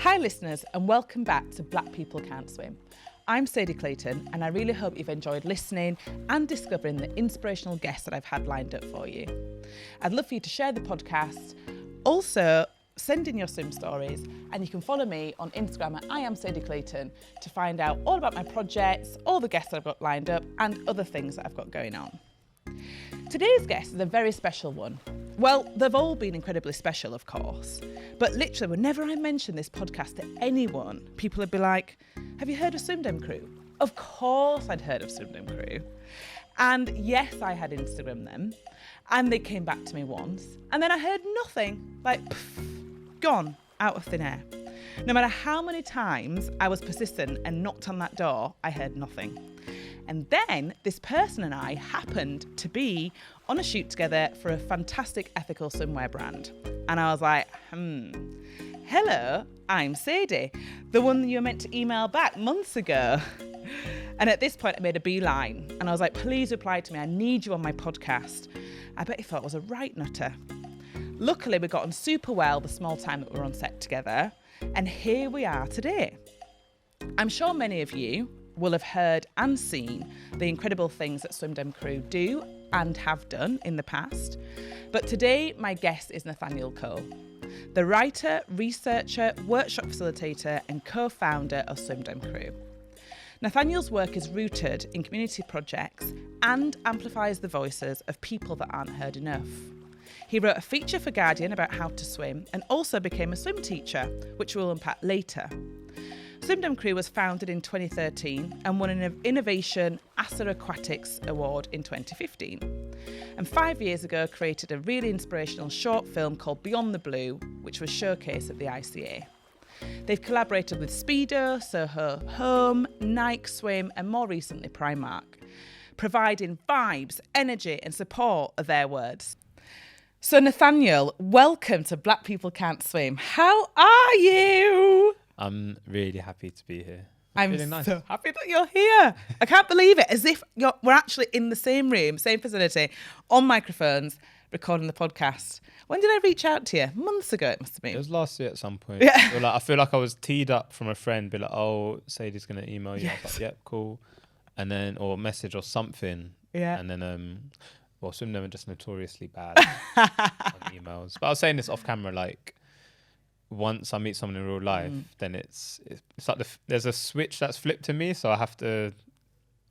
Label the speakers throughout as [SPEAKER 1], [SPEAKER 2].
[SPEAKER 1] Hi listeners, and welcome back to Black People Can't Swim. I'm Sadie Clayton, and I really hope you've enjoyed listening and discovering the inspirational guests that I've had lined up for you. I'd love for you to share the podcast. Also, send in your swim stories, and you can follow me on Instagram at I am Sadie Clayton to find out all about my projects, all the guests that I've got lined up, and other things that I've got going on. Today's guest is a very special one. Well, they've all been incredibly special, of course. But literally, whenever I mention this podcast to anyone, people would be like, have you heard of Swim Dem Crew? Of course I'd heard of Swim Dem Crew. And yes, I had Instagrammed them. And they came back to me once. And then I heard nothing. Like, poof, gone out of thin air. No matter how many times I was persistent and knocked on that door, I heard nothing. And then this person and I happened to be on a shoot together for a fantastic ethical swimwear brand. And I was like, hello, I'm Sadie, the one that you were meant to email back months ago. And at this point I made a beeline and I was like, please reply to me. I need you on my podcast. I bet he thought I was a right nutter. Luckily, we got on super well the small time that we were on set together. And here we are today. I'm sure many of you will have heard and seen the incredible things that Swim Dem Crew do and have done in the past. But today, my guest is Nathaniel Cole, the writer, researcher, workshop facilitator, and co-founder of Swim Dem Crew. Nathaniel's work is rooted in community projects and amplifies the voices of people that aren't heard enough. He wrote a feature for Guardian about how to swim and also became a swim teacher, which we'll unpack later. Swim Dem Crew was founded in 2013 and won an Innovation ASA Aquatics Award in 2015. And 5 years ago created a really inspirational short film called Beyond the Blue, which was showcased at the ICA. They've collaborated with Speedo, Soho Home, Nike Swim, and more recently Primark, providing vibes, energy, and support are their words. So Nathaniel, welcome to Black People Can't Swim. How are you?
[SPEAKER 2] I'm really happy to be here.
[SPEAKER 1] I'm
[SPEAKER 2] really nice.
[SPEAKER 1] so happy that you're here. I can't believe it. As if we're actually in the same room, same facility, on microphones, recording the podcast. When did I reach out to you? Months ago, it must have been.
[SPEAKER 2] It was last year at some point.
[SPEAKER 1] Yeah.
[SPEAKER 2] I feel like I was teed up from a friend, be like, oh, Sadie's going to email you. Yes. I was like, yep, cool. And then, or message or something. Yeah. And then, well, Swim Dem are just notoriously bad on emails. But I was saying this off camera, like, once I meet someone in real life, then it's like there's a switch that's flipped to me, so I have to.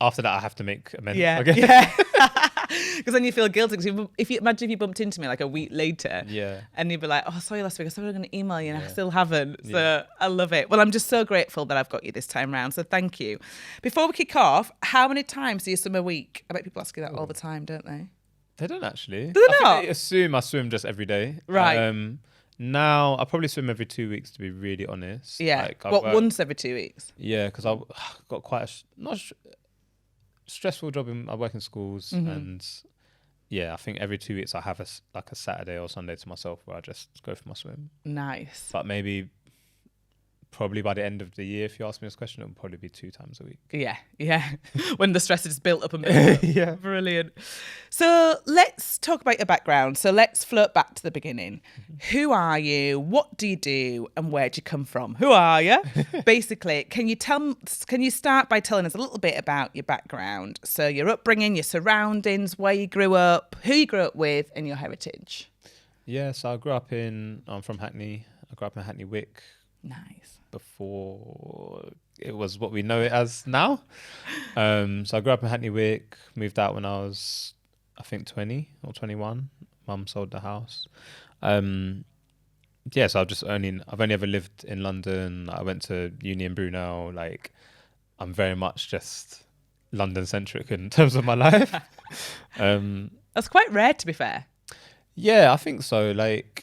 [SPEAKER 2] After that, I have to make amends.
[SPEAKER 1] Yeah,
[SPEAKER 2] again.
[SPEAKER 1] yeah. Because then you feel guilty. Because imagine if you bumped into me like a week later, and you'd be like, "Oh, sorry, last week I said I was going to email you, and I still haven't." So I love it. Well, I'm just so grateful that I've got you this time round. So thank you. Before we kick off, how many times do you swim a week? I bet people ask you that all the time, don't they?
[SPEAKER 2] They don't actually.
[SPEAKER 1] Do they not?
[SPEAKER 2] Think they assume I swim just every day.
[SPEAKER 1] Right.
[SPEAKER 2] Now I probably swim every 2 weeks, to be really honest.
[SPEAKER 1] Yeah. Once every 2 weeks?
[SPEAKER 2] Yeah, because I've got quite a stressful job. I work in schools, and I think every 2 weeks I have a Saturday or Sunday to myself where I just go for my swim.
[SPEAKER 1] Nice.
[SPEAKER 2] But probably by the end of the year, if you ask me this question, it'll probably be 2 times a week.
[SPEAKER 1] Yeah. When the stress is built up and built up.
[SPEAKER 2] Yeah.
[SPEAKER 1] Brilliant. So let's talk about your background. So let's float back to the beginning. Who are you? What do you do? And where do you come from? Who are you? Basically, can you start by telling us a little bit about your background? So your upbringing, your surroundings, where you grew up, who you grew up with, and your heritage.
[SPEAKER 2] Yeah, so I'm from Hackney. I grew up in Hackney Wick.
[SPEAKER 1] Nice.
[SPEAKER 2] Before it was what we know it as now. So I grew up in Hackney Wick, moved out when I was, I think, 20 or 21. Mum sold the house. So I've only ever lived in London. I went to uni in Brunel. Like, I'm very much just London centric in terms of my life.
[SPEAKER 1] That's quite rare, to be fair.
[SPEAKER 2] Yeah, I think so. Like,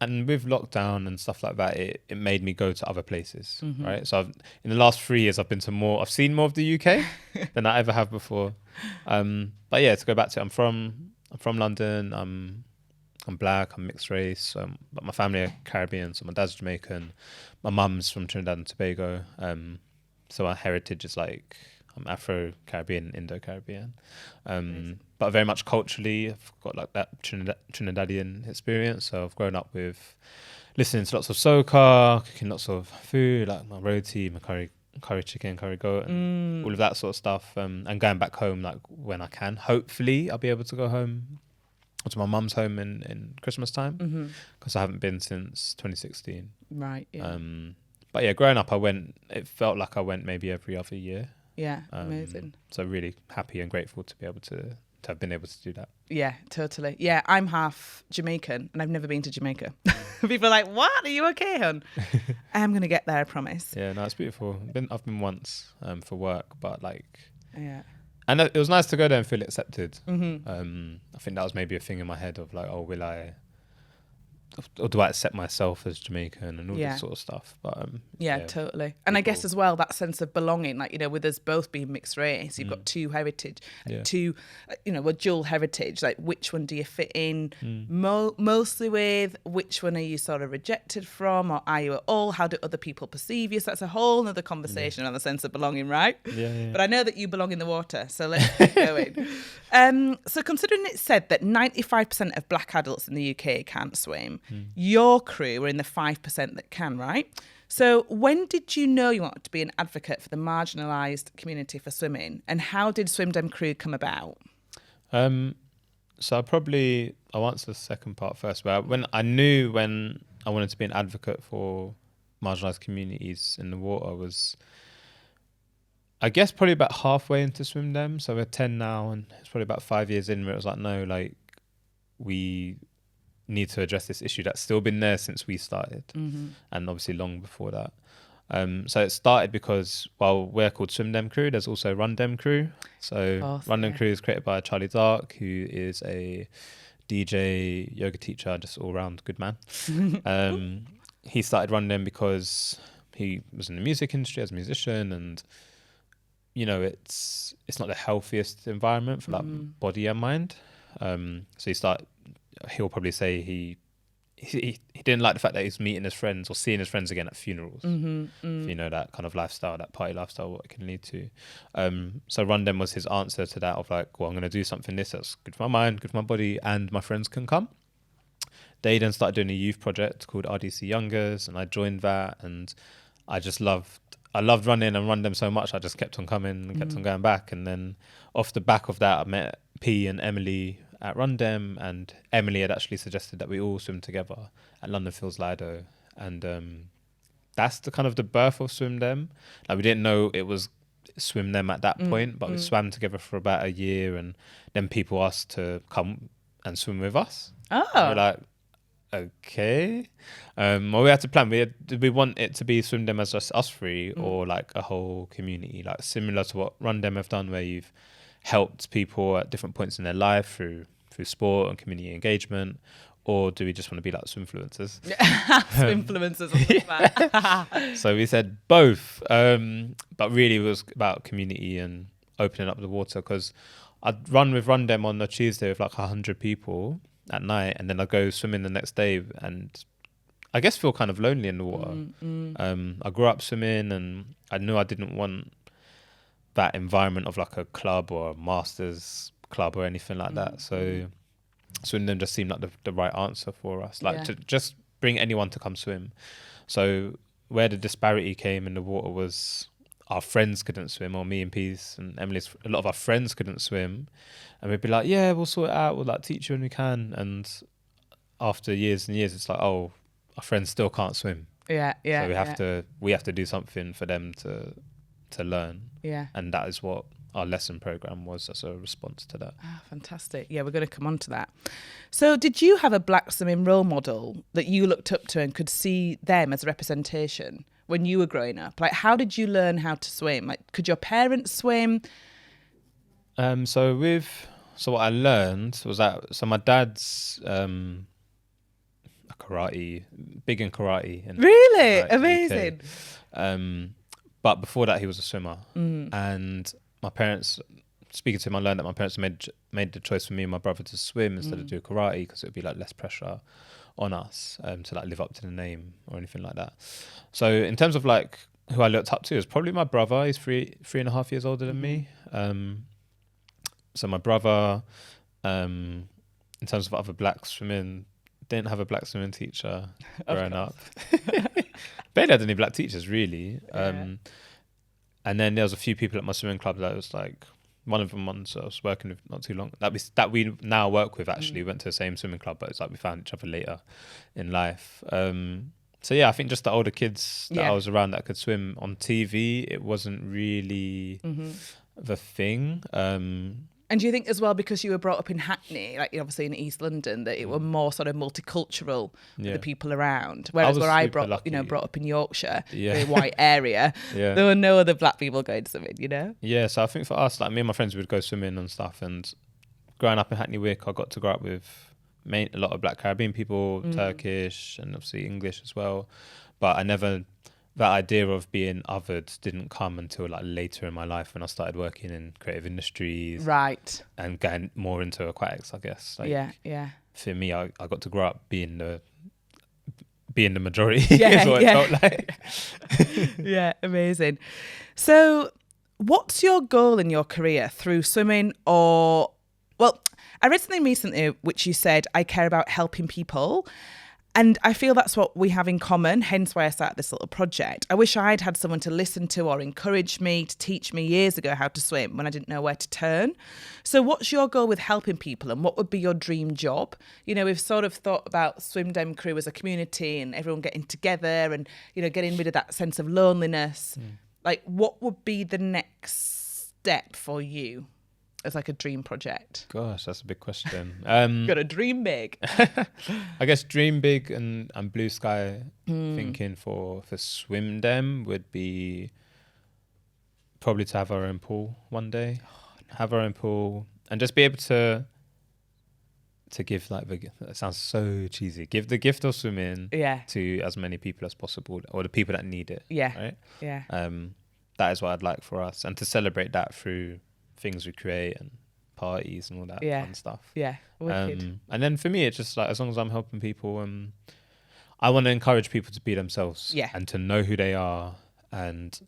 [SPEAKER 2] and with lockdown and stuff like that, it made me go to other places, right? So in the last 3 years, I've seen more of the UK than I ever have before. But yeah, to go back to it, I'm from London. I'm black. I'm mixed race. But my family are Caribbean, so my dad's Jamaican. My mum's from Trinidad and Tobago. So our heritage is like I'm Afro-Caribbean, Indo-Caribbean. But very much culturally, I've got like that Trinidadian experience. So I've grown up with listening to lots of soca, cooking lots of food, like my roti, my curry chicken, curry goat, and all of that sort of stuff. And going back home, like when I can. Hopefully, I'll be able to go home to my mum's home in Christmas time, because I haven't been since 2016.
[SPEAKER 1] Right. Yeah.
[SPEAKER 2] But yeah, growing up, it felt like I went maybe every other year.
[SPEAKER 1] Yeah. Amazing.
[SPEAKER 2] So really happy and grateful to be able to have been able to do that.
[SPEAKER 1] Yeah, totally. Yeah, I'm half Jamaican and I've never been to Jamaica. People are like, what? Are you okay, hon? I am going to get there, I promise.
[SPEAKER 2] Yeah, no, it's beautiful. I've been once for work, but like...
[SPEAKER 1] Yeah.
[SPEAKER 2] And it was nice to go there and feel accepted. I think that was maybe a thing in my head of like, oh, or do I accept myself as Jamaican and all this sort of stuff? But
[SPEAKER 1] yeah, totally. And I guess as well, that sense of belonging, like, you know, with us both being mixed race, you've got two heritage, two, you know, a dual heritage, like which one do you fit in mostly with, which one are you sort of rejected from, or are you at all? How do other people perceive you? So that's a whole other conversation on the sense of belonging, right?
[SPEAKER 2] Yeah.
[SPEAKER 1] But I know that you belong in the water, so let's keep going. So considering it said that 95% of black adults in the UK can't swim, your crew are in the 5% that can, right? So when did you know you wanted to be an advocate for the marginalised community for swimming, and how did Swim Dem Crew come about?
[SPEAKER 2] So I'll answer the second part first. But when I wanted to be an advocate for marginalised communities in the water was, I guess, probably about halfway into Swim Dem. So we're 10 now, and it's probably about 5 years in where it was like, no, like we need to address this issue that's still been there since we started, and obviously long before that. So it started because while we're called Swim Dem Crew, there's also Run Dem Crew. So Run Dem Crew is created by Charlie Dark, who is a DJ, yoga teacher, just all round good man. He started Run Dem because he was in the music industry as a musician, and you know, it's not the healthiest environment for like body and mind. So he'll probably say he didn't like the fact that he's meeting his friends or seeing his friends again at funerals. If you know that kind of lifestyle, that party lifestyle, what it can lead to. So Run Dem was his answer to that of like, well, I'm going to do something that's good for my mind, good for my body, and my friends can come. They then started doing a youth project called RDC Youngers, and I joined that, and I loved running and Run Dem so much, I just kept on coming and kept on going back. And then off the back of that, I met P and Emily at Run Dem, and Emily had actually suggested that we all swim together at London Fields Lido. And that's the kind of the birth of Swim Dem. Like, we didn't know it was Swim Dem at that point, but we swam together for about a year, and then people asked to come and swim with us.
[SPEAKER 1] Oh.
[SPEAKER 2] And we're like, okay. Well, we had to plan. Did we want it to be Swim Dem as just us three, or like a whole community, like similar to what Run Dem have done, where you've helped people at different points in their life through sport and community engagement? Or do we just want to be like swimfluencers?
[SPEAKER 1] Swimfluencers on the back.
[SPEAKER 2] So we said both, but really it was about community and opening up the water, because I'd run with Run Dem on a Tuesday with like 100 people at night, and then I'd go swimming the next day and I guess feel kind of lonely in the water. I grew up swimming, and I knew I didn't want that environment of like a club or a masters club or anything like that. So Swim Dem just seemed like the right answer for us, like to just bring anyone to come swim. So where the disparity came in the water was our friends couldn't swim, or me and Peace and Emily's, a lot of our friends couldn't swim, and we'd be like, yeah, we'll sort it out, we'll like teach you when we can. And after years and years, it's like, oh, our friends still can't swim.
[SPEAKER 1] So
[SPEAKER 2] we have to do something for them to learn. And that is what our lesson program was as a response to that.
[SPEAKER 1] Fantastic. Yeah, we're going to come on to that. So did you have a black swimming role model that you looked up to and could see them as a representation when you were growing up? Like, how did you learn how to swim? Like, could your parents swim?
[SPEAKER 2] So what I learned was that, so my dad's a karate, big in karate.
[SPEAKER 1] Really? Amazing.
[SPEAKER 2] But before that, he was a swimmer. And my parents, speaking to him, I learned that my parents made the choice for me and my brother to swim instead of do karate, because it would be like less pressure on us to like live up to the name or anything like that. So in terms of like who I looked up to, is probably my brother. He's 3.5 years older than me. So my brother, in terms of other black swimming, didn't have a black swimming teacher growing up. Barely had any black teachers, really. And then there was a few people at my swimming club that was like, one of them ones I was working with not too long, that we now work with, actually went to the same swimming club, but it's like we found each other later in life. So yeah, I think just the older kids that I was around that could swim. On TV, it wasn't really the thing.
[SPEAKER 1] And do you think as well, because you were brought up in Hackney, like obviously in East London, that it were more sort of multicultural with the people around? Whereas where I brought up in Yorkshire, a white area, there were no other black people going swimming, you know? Yeah,
[SPEAKER 2] so I think for us, like me and my friends would go swimming and stuff. And growing up in Hackney Wick, I got to grow up with a lot of black Caribbean people, Turkish, and obviously English as well. But that idea of being othered didn't come until like later in my life, when I started working in creative industries,
[SPEAKER 1] right,
[SPEAKER 2] and getting more into aquatics, I guess. Like, for me, I got to grow up being the majority. Is what it felt like.
[SPEAKER 1] Yeah, amazing. So, what's your goal in your career through swimming? Or, well, I read something recently which you said, I care about helping people. And I feel that's what we have in common, hence why I started this little project. I wish I'd had someone to listen to or encourage me, to teach me years ago how to swim when I didn't know where to turn. So what's your goal with helping people, and what would be your dream job? You know, we've sort of thought about Swim Dem Crew as a community and everyone getting together and, you know, getting rid of that sense of loneliness. Like, what would be the next step for you as like a dream project?
[SPEAKER 2] Gosh, that's a big question.
[SPEAKER 1] Got to dream big.
[SPEAKER 2] I guess dream big and blue sky thinking for Swim Dem would be probably to have our own pool one day. Have our own pool and just be able to give, like, that sounds so cheesy, give the gift of swimming to as many people as possible, or the people that need it. Right? That is what I'd like for us, and to celebrate that through things we create and parties and all that fun stuff.
[SPEAKER 1] Wicked.
[SPEAKER 2] And then for me, it's just like, as long as I'm helping people, I want to encourage people to be themselves and to know who they are, and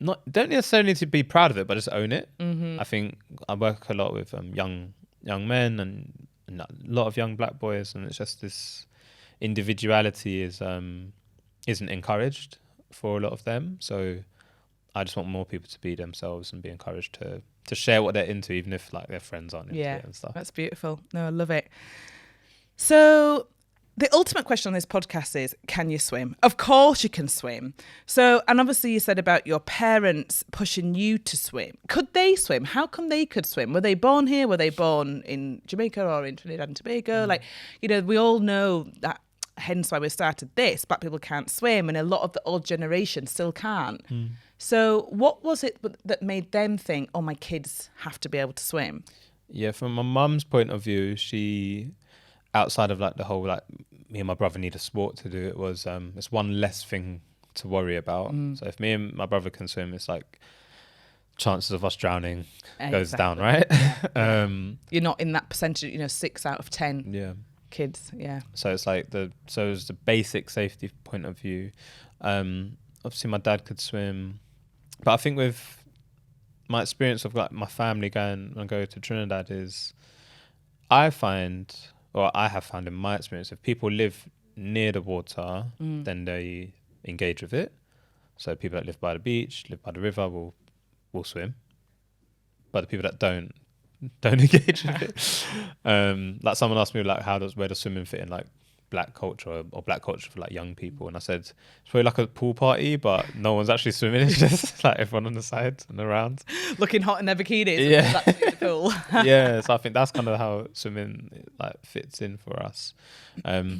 [SPEAKER 2] don't necessarily need to be proud of it, but just own it. I think I work a lot with young men and a lot of young black boys, and it's just this individuality isn't encouraged for a lot of them. So I just want more people to be themselves and be encouraged to share what they're into, even if like their friends aren't into it and stuff.
[SPEAKER 1] That's beautiful. No, I love it. So the ultimate question on this podcast is, can you swim? Of course you can swim. So, and obviously you said about your parents pushing you to swim. Could they swim? How come they could swim? Were they born here? Were they born in Jamaica or in Trinidad and Tobago? Like, you know, we all know that, hence why we started this, black people can't swim, and a lot of the old generation still can't. So what was it that made them think, oh, my kids have to be able to swim?
[SPEAKER 2] Yeah, from my mum's point of view, she, outside of like the whole, like, me and my brother need a sport to do, it was it's one less thing to worry about. So if me and my brother can swim, it's like chances of us drowning goes down, right? You're
[SPEAKER 1] not in that percentage, you know, 6 out of 10 kids. So it's like so it's the basic safety point of view. Obviously my dad could swim, but I think with my experience of like my family when I go to Trinidad is, I have found in my experience, if people live near the water, then they engage with it. So people that live by the beach, live by the river will swim, but the people that don't engage with it. Like someone asked me like, where does swimming fit in like black culture or black culture for like young people, and I said it's probably like a pool party, but no one's actually swimming. It's just like everyone on the side and around looking hot in their bikinis. The pool.
[SPEAKER 2] So I think that's kind of how swimming like fits in for us.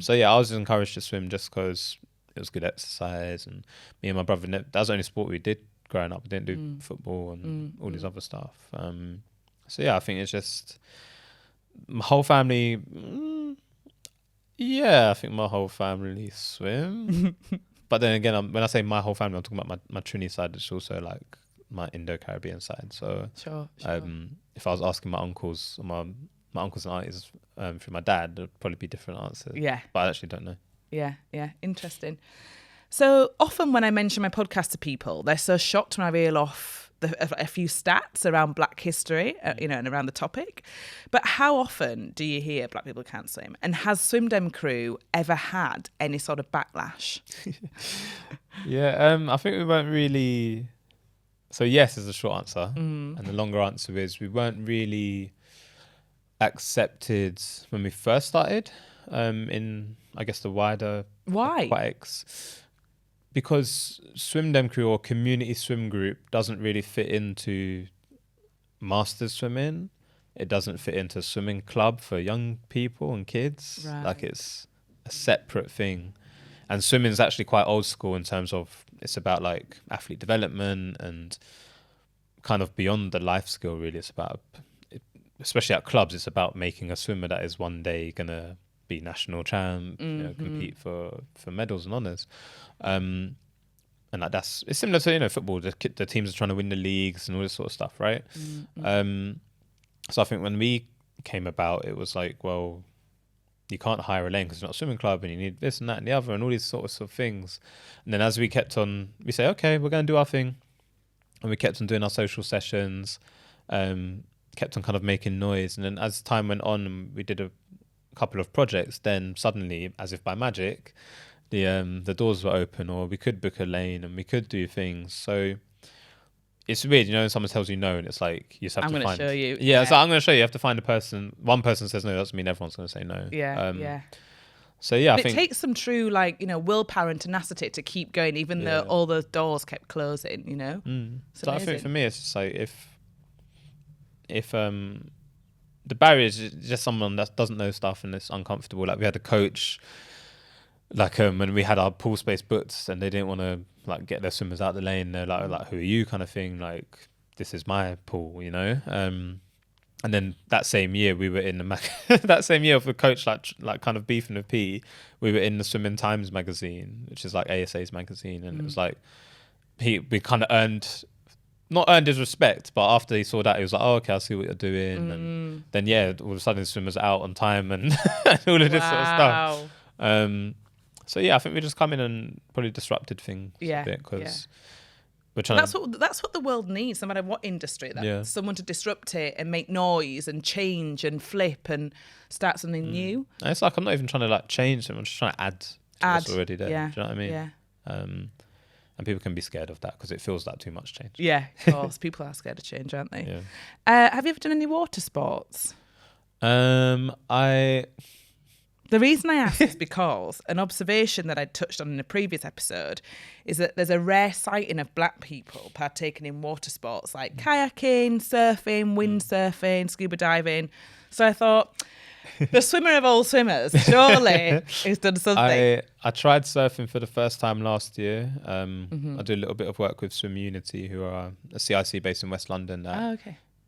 [SPEAKER 2] So yeah, I was encouraged to swim just because it was good exercise, and me and my brother, that was the only sport we did growing up. We didn't do football and all these other stuff. So yeah, I think it's just my whole family. I think my whole family swim. But then again, when I say my whole family, I'm talking about my Trini side. It's also like my Indo-Caribbean side. So
[SPEAKER 1] sure.
[SPEAKER 2] If I was asking my uncles, or my uncles and aunties through my dad, there'd probably be different answers.
[SPEAKER 1] Yeah.
[SPEAKER 2] But I actually don't know.
[SPEAKER 1] Yeah. Interesting. So often when I mention my podcast to people, they're so shocked when I reel off a few stats around Black history, and around the topic. But how often do you hear Black people can't swim? And has Swim Dem Crew ever had any sort of backlash?
[SPEAKER 2] Yeah, I think we weren't really. So yes is the short answer, and the longer answer is we weren't really accepted when we first started. In I guess the wider aquatics, because Swim Dem Crew or community swim group doesn't really fit into masters swimming. It doesn't fit into swimming club for young people and kids.
[SPEAKER 1] Right.
[SPEAKER 2] Like it's a separate thing. And swimming is actually quite old school in terms of it's about like athlete development and kind of beyond the life skill. Really, it's about, especially at clubs, it's about making a swimmer that is one day gonna be national champ, compete for medals and honours. And like it's similar to football. The teams are trying to win the leagues and all this sort of stuff, right? So I think when we came about, it was like, well, you can't hire a lane because it's not a swimming club, and you need this and that and the other and all these sorts of things. And then as we kept on, we say, okay, we're going to do our thing, and we kept on doing our social sessions, kept on kind of making noise. And then as time went on, and we did a couple of projects, then suddenly, as if by magic, the doors were open, or we could book a lane and we could do things. So it's weird, when someone tells you no, and it's like you just have
[SPEAKER 1] I'm
[SPEAKER 2] to
[SPEAKER 1] going
[SPEAKER 2] find.
[SPEAKER 1] to show you.
[SPEAKER 2] Yeah, so I'm going to show you. You have to find a person. One person says no, doesn't mean everyone's going to say no.
[SPEAKER 1] Yeah.
[SPEAKER 2] So yeah, I think
[SPEAKER 1] it takes some true willpower and tenacity to keep going, even though all those doors kept closing.
[SPEAKER 2] So I think for me, it's just like if the barrier is just someone that doesn't know stuff and it's uncomfortable. Like we had a coach, when we had our pool space booked, and they didn't want to get their swimmers out the lane. They're like, who are you, kind of thing. Like, this is my pool, And then that same year we were in that same year of the coach kind of beefing with P, we were in the Swimming Times magazine, which is like ASA's magazine, and it was like we kind of not earned his respect, but after he saw that, he was like, oh, okay, I see what you're doing. And then all of a sudden the swimmers are out on time and all of this sort of stuff. So yeah, I think we just come in and probably disrupted things a bit, because we're trying.
[SPEAKER 1] That's what the world needs, no matter what industry. Someone to disrupt it and make noise and change and flip and start something new.
[SPEAKER 2] And it's like I'm not even trying to change them. I'm just trying to add to what's already there.
[SPEAKER 1] Yeah.
[SPEAKER 2] Do you know what I mean?
[SPEAKER 1] Yeah.
[SPEAKER 2] And people can be scared of that because it feels like too much change.
[SPEAKER 1] Yeah, of course. People are scared of change, aren't they?
[SPEAKER 2] Yeah.
[SPEAKER 1] Have you ever done any water sports?
[SPEAKER 2] The
[SPEAKER 1] reason I ask is because an observation that I touched on in a previous episode is that there's a rare sighting of Black people partaking in water sports like kayaking, surfing, windsurfing, scuba diving. So I thought, the swimmer of all swimmers, surely he's done something.
[SPEAKER 2] I tried surfing for the first time last year. I do a little bit of work with Swim Unity, who are a CIC based in West London that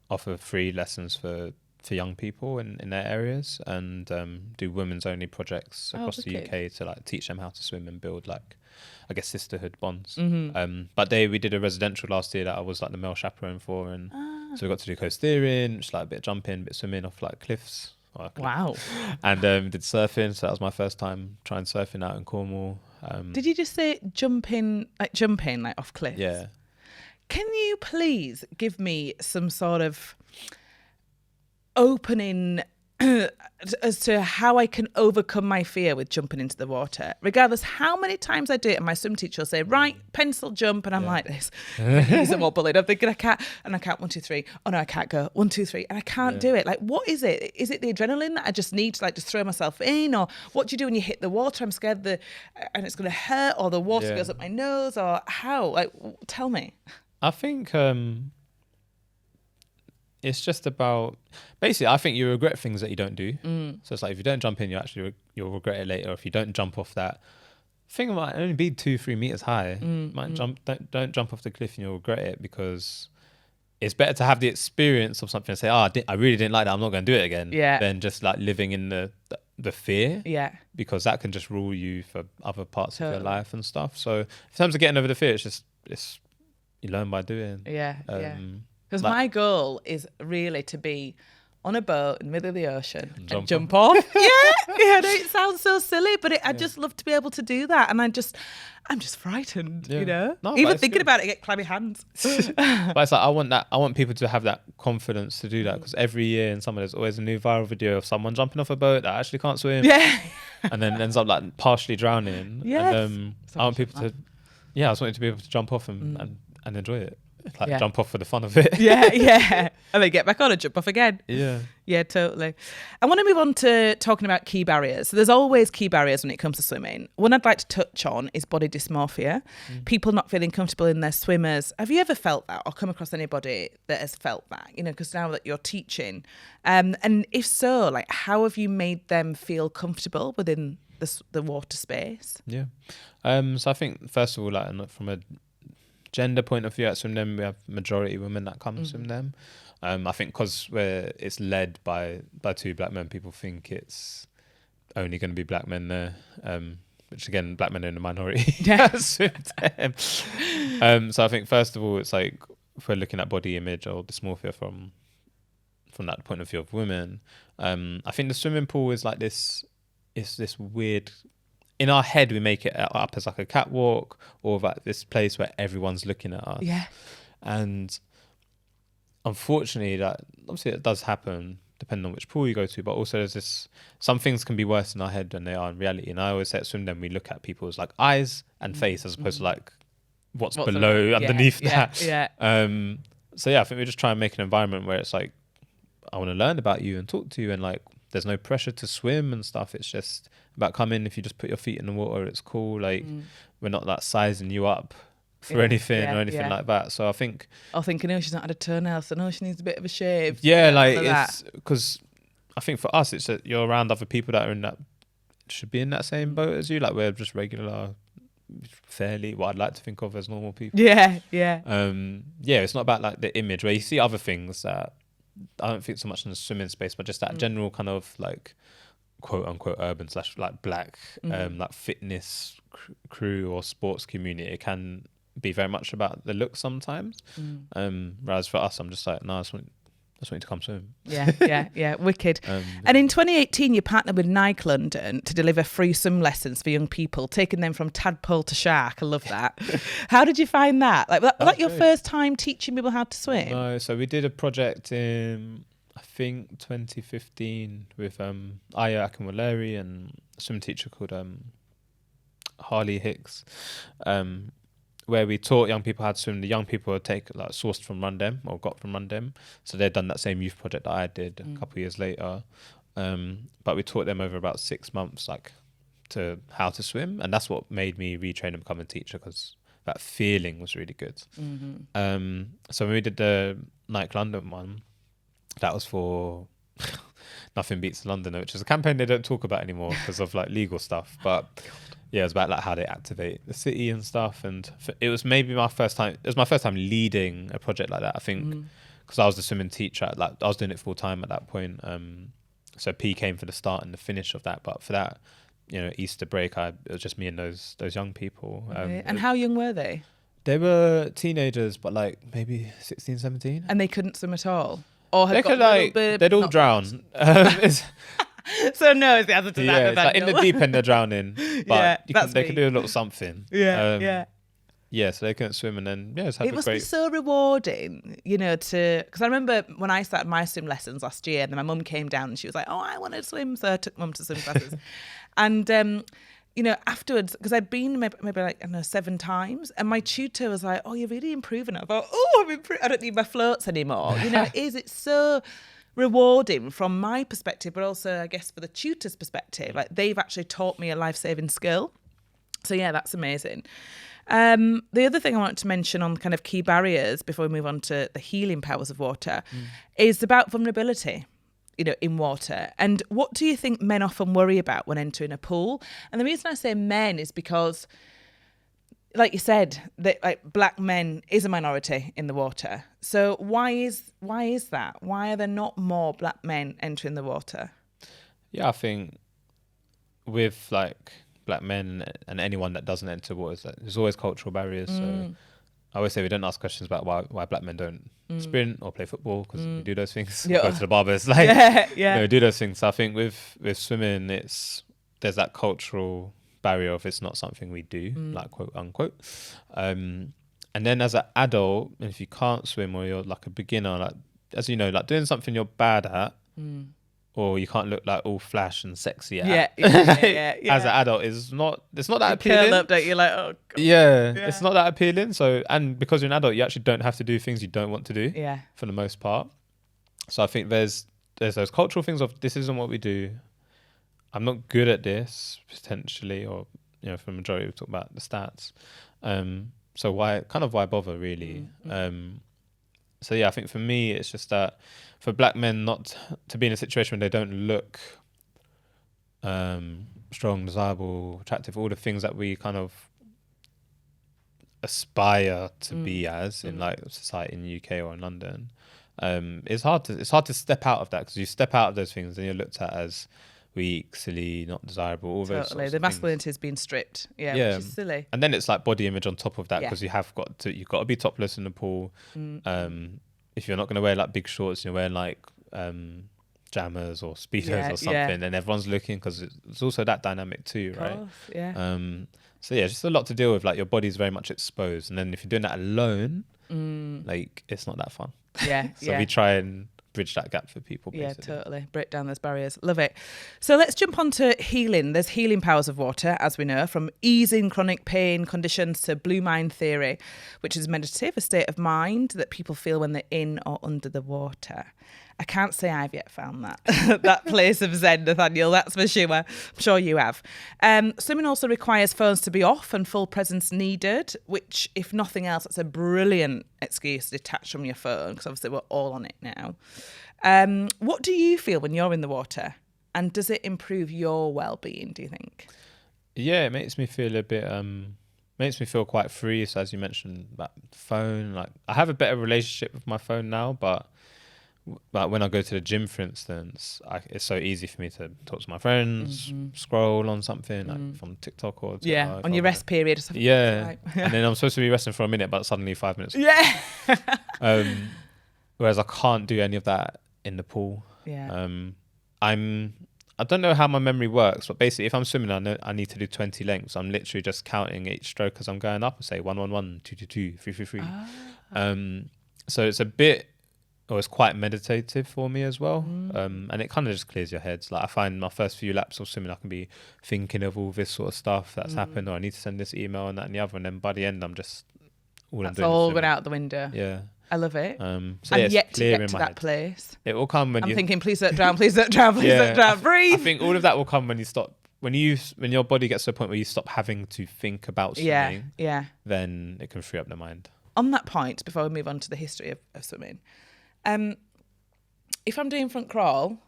[SPEAKER 2] offer free lessons for young people in their areas, and do women's only projects across the UK to teach them how to swim and build I guess sisterhood bonds. But we did a residential last year that I was the male chaperone for, and so we got to do coast steering, just a bit of jumping, a bit of swimming off cliffs.
[SPEAKER 1] Wow.
[SPEAKER 2] And did surfing, so that was my first time trying surfing out in Cornwall.
[SPEAKER 1] Did you just say jumping off cliffs?
[SPEAKER 2] Yeah.
[SPEAKER 1] Can you please give me some sort of opening as to how I can overcome my fear with jumping into the water, regardless how many times I do it? And my swim teacher will say, right, pencil jump, and I'm like this. He's a more bullied. I'm thinking I can't, and I count 1, 2, 3. Oh no, I can't go 1, 2, 3, and I can't do it. What is it? Is it the adrenaline that I just need to just throw myself in, or what do you do when you hit the water? I'm scared and it's going to hurt, or the water goes up my nose, or how? Tell me.
[SPEAKER 2] I think it's just about, basically, I think you regret things that you don't do. So it's if you don't jump in, you'll regret it later. If you don't jump off that thing, might only be 2-3 meters high. Don't jump off the cliff and you'll regret it, because it's better to have the experience of something and say, I really didn't like that, I'm not going to do it again. Than just living in the fear. Because that can just rule you for other parts of your life and stuff. So in terms of getting over the fear, it's you learn by doing.
[SPEAKER 1] Because my goal is really to be on a boat in the middle of the ocean and
[SPEAKER 2] jump
[SPEAKER 1] jump off. Yeah, no, it sounds so silly, but I just love to be able to do that. And I'm just frightened,
[SPEAKER 2] Yeah.
[SPEAKER 1] you know?
[SPEAKER 2] No, but
[SPEAKER 1] Even
[SPEAKER 2] it's
[SPEAKER 1] thinking
[SPEAKER 2] good.
[SPEAKER 1] about it, I get clammy hands.
[SPEAKER 2] But it's like, I want people to have that confidence to do that, because every year in summer there's always a new viral video of someone jumping off a boat that actually can't swim.
[SPEAKER 1] Yeah.
[SPEAKER 2] And then ends up like partially drowning.
[SPEAKER 1] Yes.
[SPEAKER 2] And I want people to, I just want you to be able to jump off and enjoy it. Like jump off for the fun of it.
[SPEAKER 1] Yeah. And then get back on and jump off again.
[SPEAKER 2] Yeah.
[SPEAKER 1] Yeah, totally. I want to move on to talking about key barriers. So there's always key barriers when it comes to swimming. One I'd like to touch on is body dysmorphia. People not feeling comfortable in their swimmers. Have you ever felt that or come across anybody that has felt that? You know, because now that you're teaching, and if so, like, how have you made them feel comfortable within the water space?
[SPEAKER 2] Yeah. So I think first of all, like from a gender point of view at Swim Dem, we have majority women that come to Swim Dem. I think because it's led by two black men, people think it's only going to be black men there, which again, black men are in the minority.
[SPEAKER 1] Yeah.
[SPEAKER 2] Swim Dem. So I think first of all, it's like if we're looking at body image or dysmorphia from that point of view of women, I think the swimming pool is like this. It's this weird. In our head, we make it up as like a catwalk or like this place where everyone's looking at us.
[SPEAKER 1] Yeah.
[SPEAKER 2] And unfortunately, that obviously it does happen depending on which pool you go to, but also there's this, some things can be worse in our head than they are in reality. And I always say at Swim Dem, we look at people's like eyes and face as opposed to like what's below, underneath that.
[SPEAKER 1] Yeah.
[SPEAKER 2] So yeah, I think we just try and make an environment where it's like, I want to learn about you and talk to you, and like there's no pressure to swim and stuff. It's just about coming. If you just put your feet in the water, it's cool. Like we're not like sizing you up for anything or anything like that. So I think,
[SPEAKER 1] or thinking, oh, she's not had a toenail, so no, she needs a bit of a shave.
[SPEAKER 2] Yeah, like it's because I think for us, it's that you're around other people that are in that, should be in that same boat as you. Like we're just regular, fairly what I'd like to think of as normal people.
[SPEAKER 1] Yeah.
[SPEAKER 2] It's not about like the image where you see other things that I don't think so much in the swimming space, but just that general kind of like quote unquote urban / like black like fitness crew or sports community. It can be very much about the look sometimes. Whereas for us, I'm just like, no, I just want you to come swim.
[SPEAKER 1] Yeah, wicked. And in 2018, you partnered with Nike London to deliver free swim lessons for young people, taking them from tadpole to shark. I love that. How did you find that? Like, was that your first time teaching people how to swim?
[SPEAKER 2] No, so we did a project in, I think, 2015 with Aya Akinwolere and a swim teacher called Harley Hicks, where we taught young people how to swim. The young people would take like sourced from Run Dem or got from Run Dem. So they'd done that same youth project that I did a couple of years later. But we taught them over about 6 months, like to how to swim. And that's what made me retrain and become a teacher, because that feeling was really good. So when we did the Nike London one, that was for Nothing Beats London, which is a campaign they don't talk about anymore because of like legal stuff. But yeah, it was about like how they activate the city and stuff. And it was maybe my first time. It was my first time leading a project like that, I think, because I was the swimming teacher. Like I was doing it full time at that point. So P came for the start and the finish of that. But for that, Easter break, it was just me and those young people.
[SPEAKER 1] And how young were they?
[SPEAKER 2] They were teenagers, but like maybe 16, 17.
[SPEAKER 1] And they couldn't swim at all? Or
[SPEAKER 2] they could they'd all drown.
[SPEAKER 1] So no is the answer to that.
[SPEAKER 2] Yeah, it's like in the deep end they're drowning, but they could do a little something.
[SPEAKER 1] Yeah,
[SPEAKER 2] so they couldn't swim, and then it
[SPEAKER 1] must be so rewarding, because I remember when I started my swim lessons last year, and then my mum came down and she was like, "Oh, I want to swim," so I took mum to swim classes, and afterwards, because I'd been maybe like, I don't know, 7 times, and my tutor was like, "Oh, you're really improving." I thought, "Oh, I'm improving. I don't need my floats anymore." It's so rewarding from my perspective, but also I guess for the tutor's perspective, like they've actually taught me a life-saving skill. So yeah, that's amazing. The other thing I wanted to mention on kind of key barriers before we move on to the healing powers of water is about vulnerability, in water. And what do you think men often worry about when entering a pool? And the reason I say men is because, like you said, that like black men is a minority in the water. So why is that? Why are there not more black men entering the water?
[SPEAKER 2] Yeah, I think with like black men and anyone that doesn't enter water, there's always cultural barriers. So I always say we don't ask questions about why black men don't sprint or play football, because we do those things.
[SPEAKER 1] Yeah.
[SPEAKER 2] Go to the barbers, like
[SPEAKER 1] yeah.
[SPEAKER 2] do those things. So I think with swimming, there's that cultural barrier of it's not something we do, like quote unquote. And then as an adult, if you can't swim or you're like a beginner, like as you know, like doing something you're bad at, or you can't look like all flash and sexy at.
[SPEAKER 1] Yeah.
[SPEAKER 2] As an adult, it's not that
[SPEAKER 1] you
[SPEAKER 2] appealing.
[SPEAKER 1] Curl up, don't you? Like, oh God.
[SPEAKER 2] Yeah, it's not that appealing. So, and because you're an adult, you actually don't have to do things you don't want to do.
[SPEAKER 1] Yeah.
[SPEAKER 2] For the most part. So I think there's those cultural things of this isn't what we do. I'm not good at this potentially, or for the majority we talk about the stats. So why bother really? So yeah, I think for me it's just that for black men not to be in a situation where they don't look strong, desirable, attractive, all the things that we kind of aspire to be as in like society in the UK or in London. It's hard to step out of that, because you step out of those things and you're looked at as weak, silly, not desirable, all those sorts
[SPEAKER 1] the
[SPEAKER 2] of
[SPEAKER 1] masculinity
[SPEAKER 2] things.
[SPEAKER 1] has been stripped, which is silly.
[SPEAKER 2] And then it's like body image on top of that, because you've got to be topless in the pool. If you're not going to wear like big shorts, you're wearing like jammers or speedos or something, and everyone's looking, because it's also that dynamic too, right? So yeah, just a lot to deal with. Like your body's very much exposed, and then if you're doing that alone, like it's not that fun. So we try and bridge that gap for people, basically.
[SPEAKER 1] Totally break down those barriers. Love it. So let's jump on to healing. There's healing powers of water, as we know, from easing chronic pain conditions to blue mind theory, which is meditative, a state of mind that people feel when they're in or under the water. I can't say I've yet found that place of Zen, Nathaniel, that's for sure. I'm sure you have. Swimming also requires phones to be off and full presence needed, which, if nothing else, that's a brilliant excuse to detach from your phone, because obviously we're all on it now. What do you feel when you're in the water? And does it improve your well-being, do you think?
[SPEAKER 2] Yeah, it makes me feel a bit... makes me feel quite free. So as you mentioned, that phone, like I have a better relationship with my phone now, but when I go to the gym, for instance, it's so easy for me to talk to my friends, scroll on something like from TikTok or Twitter,
[SPEAKER 1] on your rest period or something.
[SPEAKER 2] And then I'm supposed to be resting for a minute, but suddenly 5 minutes. Whereas I can't do any of that in the pool. I don't know how my memory works, but basically if I'm swimming, I know I need to do 20 lengths. I'm literally just counting each stroke as I'm going up. I say 1, 1, 1, 2, 2, 2, 3, 3, 3. So it's a bit... it's quite meditative for me as well. And it kind of just clears your head. Like I find my first few laps of swimming, I can be thinking of all this sort of stuff that's happened, or I need to send this email and that and the other. And then by the end, I'm just...
[SPEAKER 1] That's all went out the window.
[SPEAKER 2] Yeah.
[SPEAKER 1] I love it.
[SPEAKER 2] So
[SPEAKER 1] I'm
[SPEAKER 2] yet
[SPEAKER 1] to get to that place.
[SPEAKER 2] It will come when
[SPEAKER 1] I'm thinking, please don't drown, please don't drown, please don't drown, breathe.
[SPEAKER 2] I think all of that will come when you stop, when your body gets to a point where you stop having to think about swimming. Then it can free up the mind.
[SPEAKER 1] On that point, before we move on to the history of swimming, if I'm doing front crawl,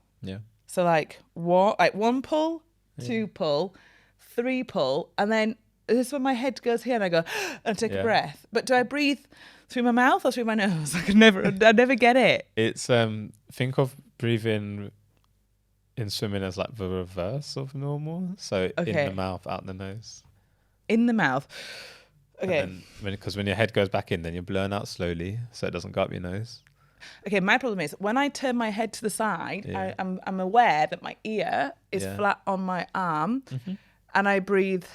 [SPEAKER 1] so like one pull, 2 pull, 3 pull, and then this is when my head goes here and I go and take a breath. But do I breathe through my mouth or through my nose? I never get it.
[SPEAKER 2] It's think of breathing in swimming as like the reverse of normal. So in the mouth, out the nose.
[SPEAKER 1] In the mouth. Okay.
[SPEAKER 2] Because when your head goes back in, then you're blowing out slowly, so it doesn't go up your nose.
[SPEAKER 1] Okay, my problem is when I turn my head to the side, I'm aware that my ear is flat on my arm, and I breathe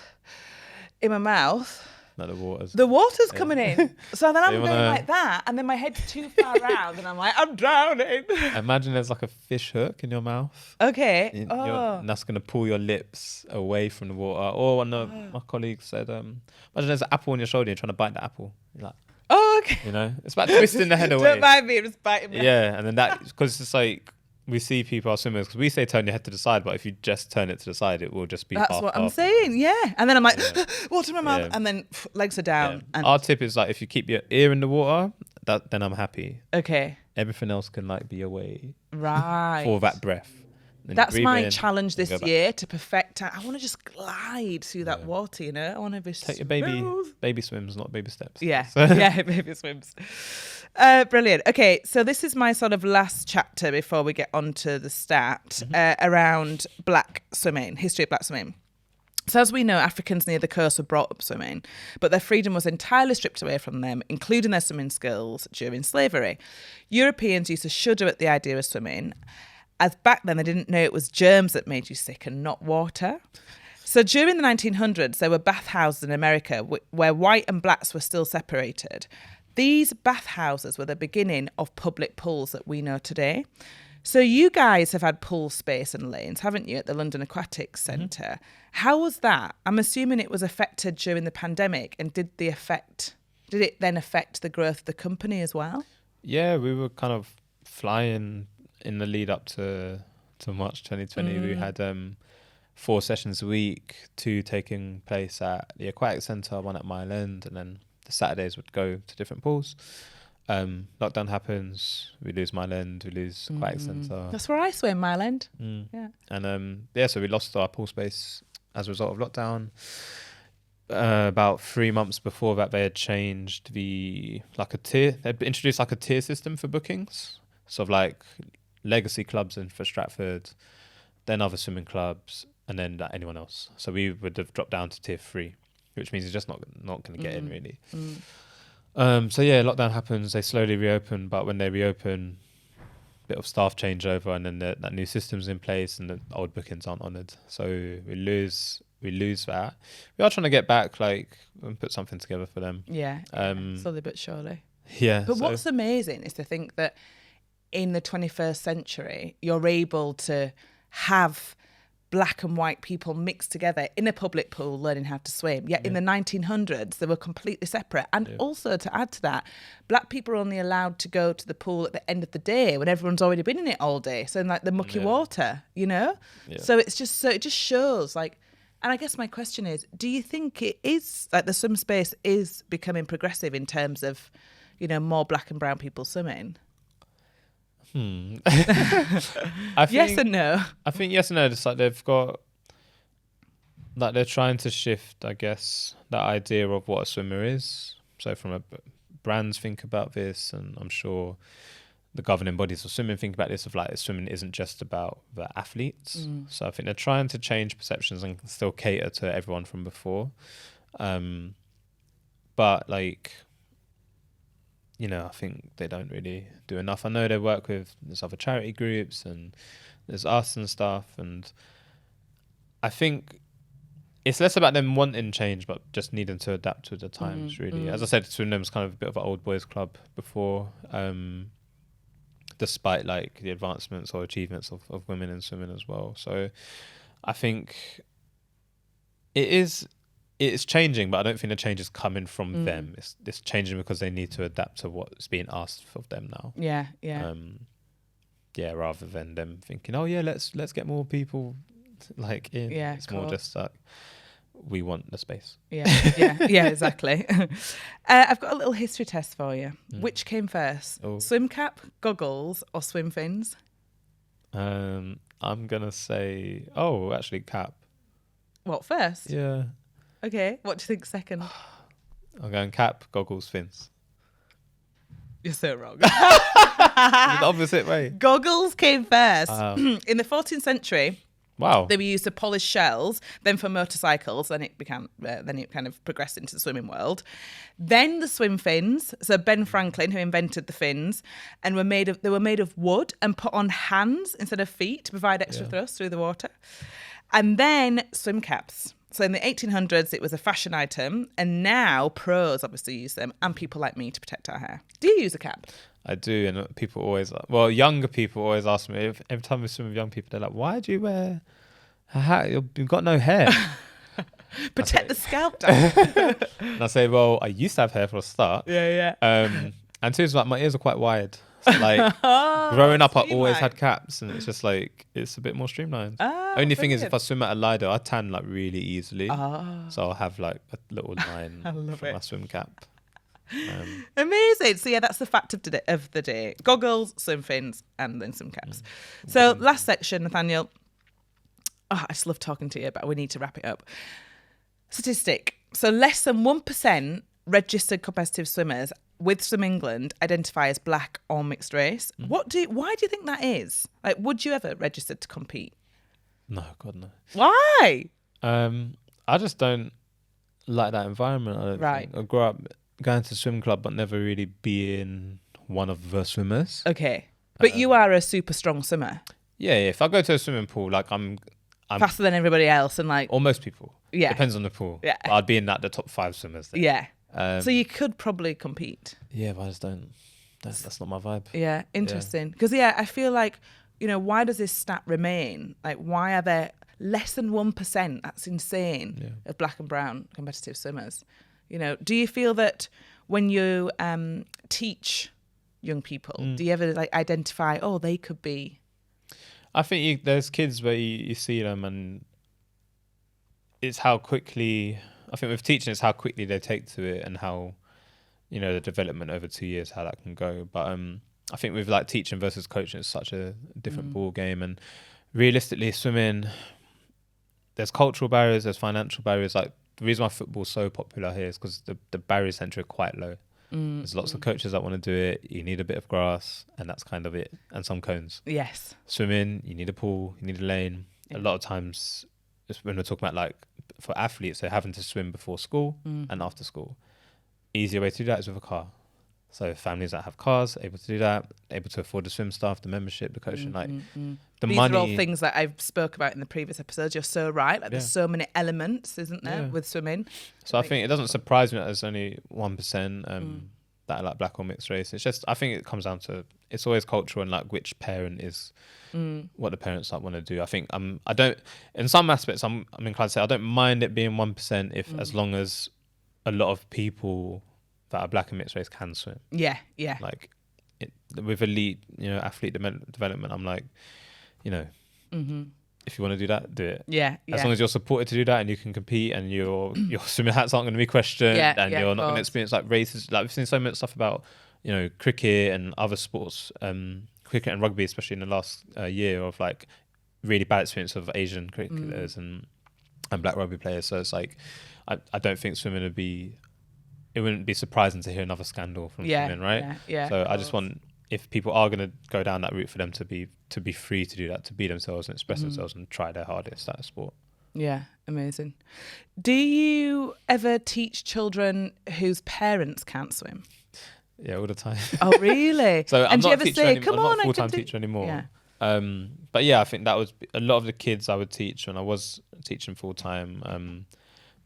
[SPEAKER 1] in my mouth.
[SPEAKER 2] Like
[SPEAKER 1] the water's coming in. So then I'm going like that, and then my head's too far around, and I'm like, I'm drowning.
[SPEAKER 2] Imagine there's like a fish hook in your mouth.
[SPEAKER 1] Okay.
[SPEAKER 2] And that's going to pull your lips away from the water. Or one of my colleagues said, imagine there's an apple on your shoulder, you're trying to bite the apple. You're like,
[SPEAKER 1] okay.
[SPEAKER 2] You know, it's about twisting the head away.
[SPEAKER 1] Don't mind me, I'm just biting me.
[SPEAKER 2] Yeah, and then that, because it's like, we see people, our swimmers, because we say turn your head to the side, but if you just turn it to the side, it will just be
[SPEAKER 1] That's what I'm saying, And then I'm like, water in my mouth, and then legs are down.
[SPEAKER 2] Yeah.
[SPEAKER 1] And
[SPEAKER 2] our tip is like, if you keep your ear in the water, then I'm happy.
[SPEAKER 1] Okay.
[SPEAKER 2] Everything else can like be away.
[SPEAKER 1] Right.
[SPEAKER 2] For that breath. Then
[SPEAKER 1] that's my challenge this year, to perfect. I want to just glide through that water, you know? I want to be
[SPEAKER 2] Take your baby swims, not baby steps.
[SPEAKER 1] Yeah, baby swims. Brilliant. Okay, so this is my sort of last chapter before we get on to the stat around black swimming, history of black swimming. So as we know, Africans near the coast were brought up swimming, but their freedom was entirely stripped away from them, including their swimming skills during slavery. Europeans used to shudder at the idea of swimming, as back then they didn't know it was germs that made you sick and not water. So during the 1900s, there were bathhouses in America where white and blacks were still separated. These bathhouses were the beginning of public pools that we know today. So you guys have had pool space and lanes, haven't you, at the London Aquatics Centre? Mm-hmm. How was that? I'm assuming it was affected during the pandemic, and did it then affect the growth of the company as well?
[SPEAKER 2] Yeah, we were kind of flying in the lead up to March 2020. We had 4 sessions a week, 2 taking place at the Aquatic Centre, 1 at Mile End, and then the Saturdays would go to different pools. Lockdown happens, we lose Mile End, we lose Aquatic Centre.
[SPEAKER 1] That's where I swim, Mile End.
[SPEAKER 2] Yeah. And so we lost our pool space as a result of lockdown. About 3 months before that, they had changed they'd introduced like a tier system for bookings. So like legacy clubs for Stratford, then other swimming clubs, and then anyone else. So we would have dropped down to tier 3, which means you're just not going to get in really. So yeah, lockdown happens, they slowly reopen, but when they reopen, bit of staff changeover, and then that new system's in place and the old bookings aren't honoured. So we lose that. We are trying to get back, and put something together for them.
[SPEAKER 1] Yeah, slowly but surely.
[SPEAKER 2] Yeah.
[SPEAKER 1] But what's amazing is to think that in the 21st century, you're able to have black and white people mixed together in a public pool learning how to swim. Yet in the 1900s, they were completely separate. And also, to add to that, black people are only allowed to go to the pool at the end of the day when everyone's already been in it all day. So in the mucky water, Yeah. So it just shows and I guess my question is, do you think it is the swim space is becoming progressive in terms of, more black and brown people swimming? Yes and no.
[SPEAKER 2] I think yes and no. It's they've got they're trying to shift, I guess, that idea of what a swimmer is. So from brands think about this, and I'm sure the governing bodies of swimming think about this of swimming isn't just about the athletes. So I think they're trying to change perceptions and still cater to everyone from before. But I think they don't really do enough. I know they work with there's other charity groups and there's us and stuff, and I think it's less about them wanting change but just needing to adapt to the times, really. As I said, Swim Dem was kind of a bit of an old boys club before, despite the advancements or achievements of women in swimming as well. So I think it's changing, but I don't think the change is coming from them. It's changing because they need to adapt to what's being asked of them now.
[SPEAKER 1] Yeah.
[SPEAKER 2] Rather than them thinking, oh yeah, let's get more people in. Yeah, it's more just we want the space.
[SPEAKER 1] Yeah, exactly. I've got a little history test for you. Which came first? Swim cap, goggles, or swim fins?
[SPEAKER 2] I'm gonna say, actually cap.
[SPEAKER 1] What, first?
[SPEAKER 2] Yeah.
[SPEAKER 1] Okay, what do you think second?
[SPEAKER 2] I'm going cap, goggles, fins.
[SPEAKER 1] You're so wrong.
[SPEAKER 2] The opposite way.
[SPEAKER 1] Goggles came first. In the 14th century,
[SPEAKER 2] wow,
[SPEAKER 1] they were used to polish shells, then for motorcycles, then it kind of progressed into the swimming world. Then the swim fins. So Ben Franklin, who invented the fins, and they were made of wood and put on hands instead of feet to provide extra thrust through the water. And then swim caps. So in the 1800s, it was a fashion item, and now pros obviously use them, and people like me to protect our hair. Do you use a cap?
[SPEAKER 2] I do, and people younger people always ask me, every time we swim with young people, they're like, why do you wear a hat? You've got no hair.
[SPEAKER 1] Protect the scalp down.
[SPEAKER 2] And I say, well, I used to have hair for a start.
[SPEAKER 1] Yeah.
[SPEAKER 2] And two, is my ears are quite wide. So growing up, I always had caps, and it's just it's a bit more streamlined. Only thing is, if I swim at a Lido, I tan really easily. So I'll have a little line from my swim cap.
[SPEAKER 1] Amazing. So that's the fact of the day. Goggles, swim fins, and then some caps. So last section, Nathaniel. I just love talking to you, but we need to wrap it up. Statistic. So less than 1% registered competitive swimmers with Swim England identify as black or mixed race. Why do you think that is? Would you ever register to compete?
[SPEAKER 2] No, God no.
[SPEAKER 1] Why?
[SPEAKER 2] I I just don't like that environment. I don't
[SPEAKER 1] Right.
[SPEAKER 2] think. I grew up going to swim club, but never really being one of the swimmers.
[SPEAKER 1] Okay. But you are a super strong swimmer.
[SPEAKER 2] Yeah, if I go to a swimming pool, like I'm
[SPEAKER 1] Faster than everybody else, and like,
[SPEAKER 2] or most people.
[SPEAKER 1] Yeah.
[SPEAKER 2] Depends on the pool.
[SPEAKER 1] Yeah.
[SPEAKER 2] But I'd be in the top 5 swimmers there.
[SPEAKER 1] yeah. So you could probably compete.
[SPEAKER 2] Yeah, but I just don't. That's not my vibe.
[SPEAKER 1] Yeah, interesting. Because I feel like, why does this stat remain? Like, why are there less than 1%? That's insane. Of black and brown competitive swimmers. Do you feel that when you teach young people, do you ever like identify, oh, they could be?
[SPEAKER 2] I think there's kids where you see them, and it's how quickly. I think with teaching, it's how quickly they take to it, and how the development over 2 years, how that can go. But I think with like teaching versus coaching, it's such a different ball game. And realistically, swimming, there's cultural barriers, there's financial barriers. Like the reason why football's so popular here is because the barriers to entry are quite low. There's lots of coaches that want to do it. You need a bit of grass, and that's kind of it, and some cones.
[SPEAKER 1] Yes.
[SPEAKER 2] Swimming, you need a pool, you need a lane.
[SPEAKER 1] Yeah.
[SPEAKER 2] A lot of times, when we're talking about like for athletes, they're having to swim before school and after school. Easier way to do that is with a car. So families that have cars, able to do that, able to afford the swim staff, the membership, the coaching, the
[SPEAKER 1] These
[SPEAKER 2] money.
[SPEAKER 1] are all things that I've spoke about in the previous episodes. You're so right. Like there's so many elements, isn't there, with swimming?
[SPEAKER 2] So I think it doesn't surprise me that there's only 1% that are like black or mixed race. It's just, I think it comes down to, it's always cultural and like which parent is, what the parents like want to do. I think I don't, in some aspects, I'm inclined to say I don't mind it being 1% if as long as a lot of people that are black and mixed race can swim.
[SPEAKER 1] Yeah.
[SPEAKER 2] Like with elite, athlete development, I'm like, if you want to do that, do it.
[SPEAKER 1] Yeah.
[SPEAKER 2] As long as you're supported to do that and you can compete and your swimming hats aren't going to be questioned and you're not going to experience like races. Like we've seen so much stuff about, cricket and other sports, cricket and rugby, especially in the last year, of like really bad experience of Asian cricketers and black rugby players. So it's like, I don't think swimming it wouldn't be surprising to hear another scandal from swimming, right?
[SPEAKER 1] Yeah.
[SPEAKER 2] So I just want, if people are going to go down that route, for them to be free to do that, to be themselves and express themselves and try their hardest at a sport.
[SPEAKER 1] Yeah, amazing. Do you ever teach children whose parents can't swim?
[SPEAKER 2] Yeah, all the time.
[SPEAKER 1] Oh, really?
[SPEAKER 2] So
[SPEAKER 1] and do you ever say, "Come
[SPEAKER 2] I'm
[SPEAKER 1] on,
[SPEAKER 2] not a full-time
[SPEAKER 1] I can
[SPEAKER 2] teacher anymore.
[SPEAKER 1] Yeah.
[SPEAKER 2] But yeah, I think that was a lot of the kids I would teach when I was teaching full-time.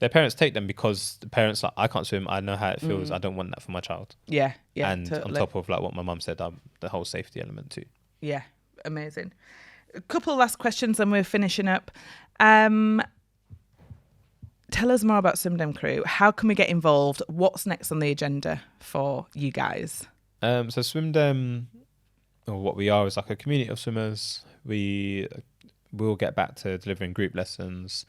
[SPEAKER 2] Their parents take them because the parents like, I can't swim, I know how it feels, I don't want that for my child.
[SPEAKER 1] Yeah,
[SPEAKER 2] and
[SPEAKER 1] totally.
[SPEAKER 2] on top of like what my mum said, the whole safety element too.
[SPEAKER 1] Yeah, amazing. A couple last questions and we're finishing up. Tell us more about Swim Dem Crew. How can we get involved? What's next on the agenda for you guys?
[SPEAKER 2] So Swim Dem, or what we are, is like a community of swimmers. We will get back to delivering group lessons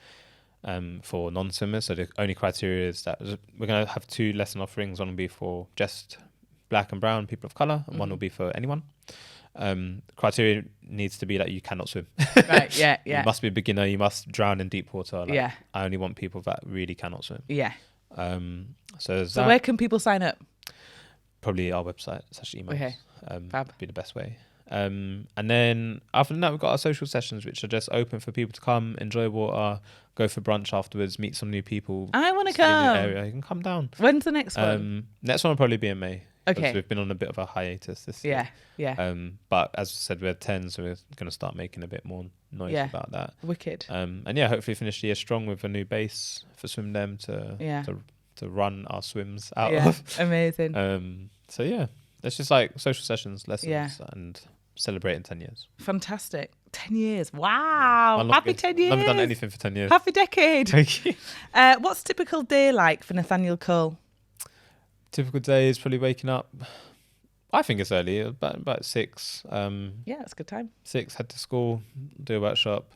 [SPEAKER 2] for non-swimmers. So the only criteria is that we're going to have 2 lesson offerings. One will be for just black and brown people of colour, and one will be for anyone. Criteria needs to be that you cannot swim.
[SPEAKER 1] Right, yeah.
[SPEAKER 2] You must be a beginner, you must drown in deep water.
[SPEAKER 1] Yeah.
[SPEAKER 2] I only want people that really cannot swim.
[SPEAKER 1] Yeah.
[SPEAKER 2] So
[SPEAKER 1] where can people sign up?
[SPEAKER 2] Probably our website, /emails.
[SPEAKER 1] Okay. Fab.
[SPEAKER 2] Be the best way. And then after that, we've got our social sessions, which are just open for people to come, enjoy water, go for brunch afterwards, meet some new people.
[SPEAKER 1] I want to come.
[SPEAKER 2] Area. You can come down.
[SPEAKER 1] When's the next one?
[SPEAKER 2] Next one will probably be in May.
[SPEAKER 1] Okay.
[SPEAKER 2] We've been on a bit of a hiatus this year.
[SPEAKER 1] Yeah.
[SPEAKER 2] But as I said, we're 10, so we're going to start making a bit more noise about that.
[SPEAKER 1] Wicked.
[SPEAKER 2] And yeah, hopefully finish the year strong with a new base for Swim Dem to run our swims out of.
[SPEAKER 1] Amazing.
[SPEAKER 2] So yeah, it's just like social sessions, lessons, and celebrating 10 years.
[SPEAKER 1] Fantastic. 10 years. Wow. Happy 10 years.
[SPEAKER 2] I haven't done anything for 10 years.
[SPEAKER 1] Happy decade.
[SPEAKER 2] Thank you.
[SPEAKER 1] What's a typical day like for Nathaniel Cole?
[SPEAKER 2] Typical day is probably waking up. I think it's early, about 6.
[SPEAKER 1] Yeah, that's a good time.
[SPEAKER 2] 6, head to school, do a workshop,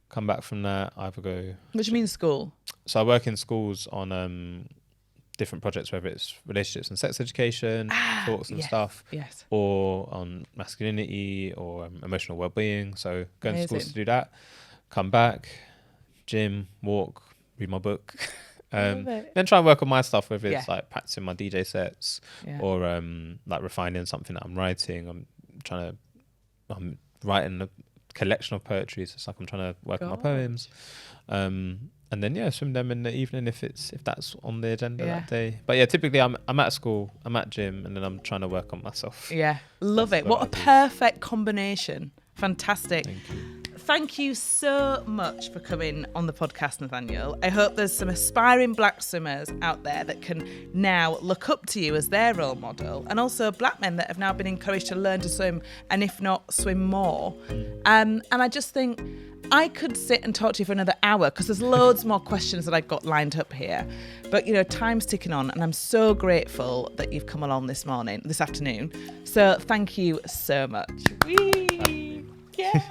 [SPEAKER 2] come back from that, either go...
[SPEAKER 1] What do you mean school?
[SPEAKER 2] So I work in schools on different projects, whether it's relationships and sex education, talks and stuff, or on masculinity or emotional well-being. So going to schools to do that, come back, gym, walk, read my book. Then try and work on my stuff, whether it's like practicing my DJ sets or like refining something that I'm writing. I'm writing a collection of poetry, so it's like I'm trying to work on my poems. And And then swim them in the evening if that's on the agenda that day. But typically I'm at school, I'm at gym, and then I'm trying to work on myself.
[SPEAKER 1] Yeah, love it. What a perfect combination. Fantastic. Thank you so much for coming on the podcast, Nathaniel. I hope there's some aspiring black swimmers out there that can now look up to you as their role model, and also black men that have now been encouraged to learn to swim, and if not, swim more. And I just think I could sit and talk to you for another hour because there's loads more questions that I've got lined up here. But, time's ticking on, and I'm so grateful that you've come along this afternoon. So thank you so much. Whee! Yay!